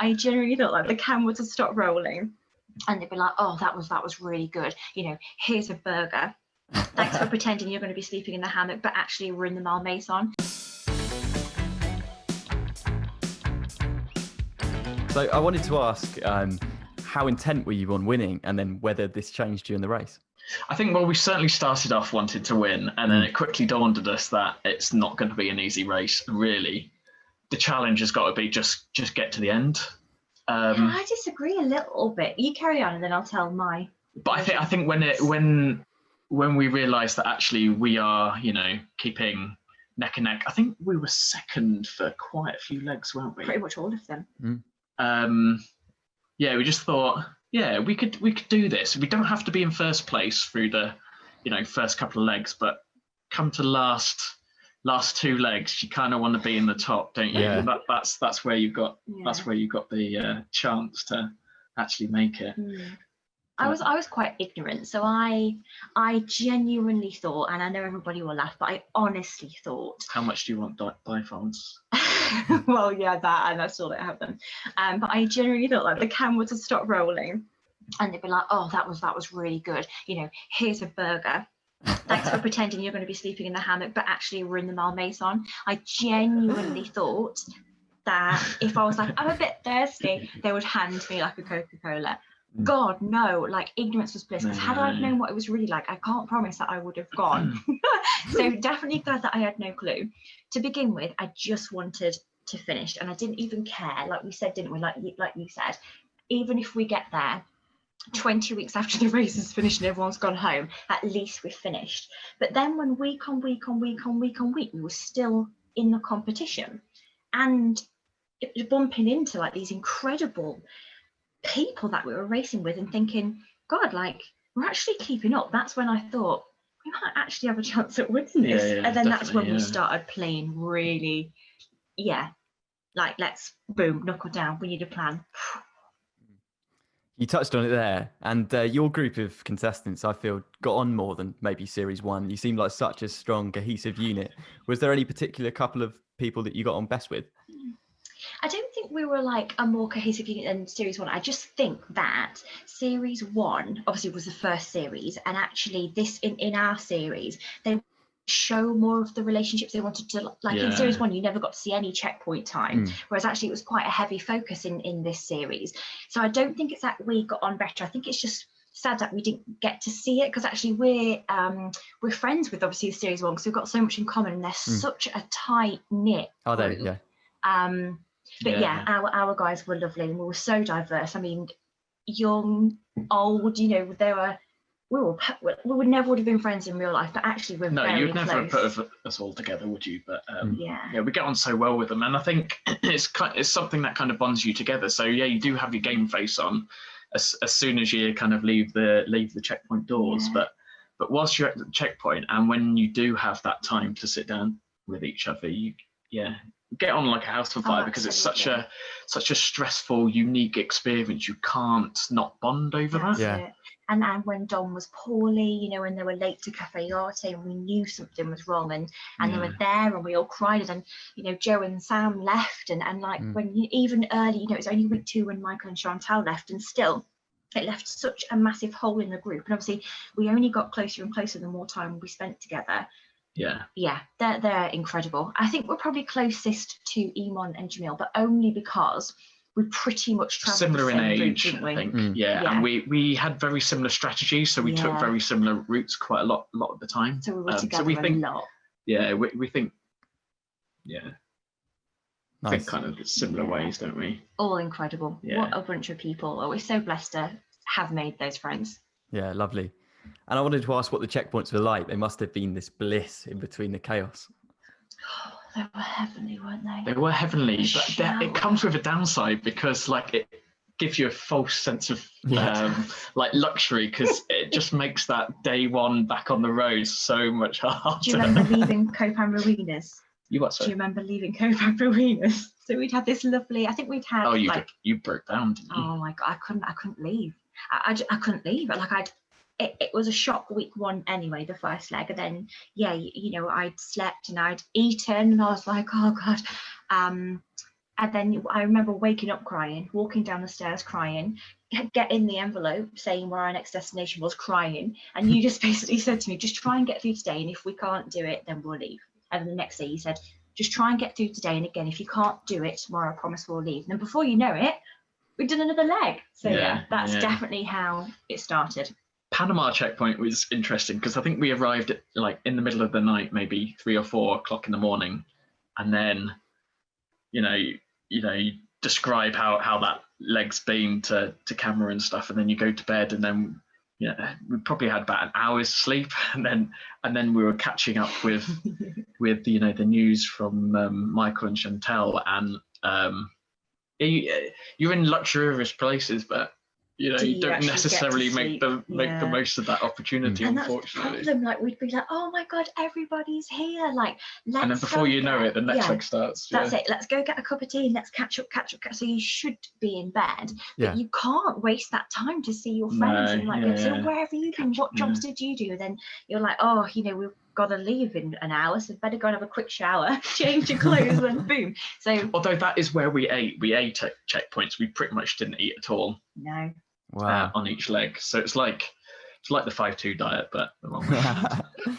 I genuinely thought like the cameras would stop rolling and they'd be like, oh, that was really good. Here's a burger. Thanks for pretending you're going to be sleeping in the hammock, but actually we're in the Malmaison. So I wanted to ask, how intent were you on winning, and then whether this changed during the race? I think, well, we certainly started off wanting to win, and then it quickly dawned on us that it's not going to be an easy race, really. The challenge has got to be just get to the end. I disagree a little bit. You carry on and then I'll tell my. But I think when we realised that actually we are, keeping neck and neck, I think we were second for quite a few legs, weren't we? Pretty much all of them. We just thought, we could do this. We don't have to be in first place through the, first couple of legs, but come to last two legs, you kind of want to be in the top, don't you? Yeah. That's where you've got the chance to actually make it. I was quite ignorant, so I genuinely thought, and I know everybody will laugh, but I honestly thought. How much do you want bifolds? Well, yeah, that, and I still don't have them. But I genuinely thought like the cameras would stop rolling, and they'd be like, oh, that was really good. Here's a burger. Thanks for pretending you're going to be sleeping in the hammock, but actually we're in the Malmaison. I genuinely thought that if I was like, I'm a bit thirsty, they would hand me like a Coca-Cola. God, no, like ignorance was bliss. Because had I known what it was really like, I can't promise that I would have gone. So definitely glad that I had no clue. To begin with, I just wanted to finish, and I didn't even care. Like we said, didn't we? Like you said, even if we get there 20 weeks after the race is finished and everyone's gone home, at least we've finished. But then when week on week we were still in the competition, and it was bumping into like these incredible people that we were racing with, and thinking, God, like we're actually keeping up. That's when I thought we might actually have a chance at winning this. And then that's when we started playing really, like let's boom, knuckle down, we need a plan. You touched on it there, and your group of contestants, I feel, got on more than maybe Series 1. You seem like such a strong, cohesive unit. Was there any particular couple of people that you got on best with? I don't think we were like a more cohesive unit than Series 1. I just think that Series 1 obviously was the first series, and actually this in our series, they show more of the relationships they wanted to, like in Series 1 you never got to see any checkpoint time, whereas actually it was quite a heavy focus in this series. So I don't think it's that we got on better. I think it's just sad that we didn't get to see it, because actually we're friends with obviously the Series 1, because we've got so much in common, and they're such a tight knit group. But our guys were lovely, and we were so diverse. I mean, young, old, we would never would have been friends in real life, but actually we're very close. No, you'd never put us all together, would you? But we get on so well with them, and I think it's something that kind of bonds you together. So you do have your game face on as soon as you kind of leave the checkpoint doors. But whilst you're at the checkpoint, and when you do have that time to sit down with each other, you get on like a house on fire, because it's such a stressful, unique experience. You can't not bond over that. Yeah. And when Dom was poorly, and they were late to Cafe Arte, and we knew something was wrong, and they were there, and we all cried, and Joe and Sam left, and like when even early, it was only week 2 when Michael and Chantal left, and still it left such a massive hole in the group. And obviously we only got closer and closer the more time we spent together. They're incredible. I think we're probably closest to Eamon and Jamil, but only because we pretty much traveled similar the same in age, route, didn't we? I think. And we had very similar strategies, so we took very similar routes quite a lot of the time. So we were together a lot. We think Nice. think kind of similar ways, don't we? All incredible. What a bunch of people. We're so blessed to have made those friends. Yeah, lovely. And I wanted to ask what the checkpoints were like. They must have been this bliss in between the chaos. Oh, they were heavenly, weren't they? They were heavenly, but it comes with a downside, because like it gives you a false sense of like luxury, because it just makes that day one back on the road so much harder. Do you remember leaving Copan Ruinas? You what, sorry? Do you remember leaving Copan Ruinas? So we'd had this lovely, I think we'd had you broke down, didn't you? Oh my God, I couldn't leave. I couldn't leave. Like it was a shock week 1 anyway, the first leg, and then I'd slept and I'd eaten, and I was like, oh God. And And then I remember waking up crying, walking down the stairs crying, getting the envelope saying where our next destination was, crying. And you just basically said to me, just try and get through today. And if we can't do it, then we'll leave. And the next day you said, just try and get through today. And again, if you can't do it tomorrow, I promise we'll leave. And then before you know it, we've done another leg. So that's definitely how it started. Panama checkpoint was interesting because I think we arrived at like in the middle of the night, maybe 3 or 4 o'clock in the morning, and then you describe how that leg's been to camera and stuff, and then you go to bed, and then we probably had about an hour's sleep, and then we were catching up with the news from Michael and Chantel, and you're in luxurious places, but you don't necessarily make the most of that opportunity, and unfortunately. That's the problem. Like, we'd be like, oh my god, everybody's here, like, let's, and then before you know it, the next leg starts. That's it, let's go get a cup of tea and let's catch up. So you should be in bed, but you can't waste that time to see your friends. So where have you been? What jobs did you do? Then you're like, oh, we've got to leave in an hour, so better go and have a quick shower, change your clothes, and boom. So although that is where we ate at checkpoints, we pretty much didn't eat at all. No. Wow. On each leg, so it's like the 5-2 diet, but the wrong way.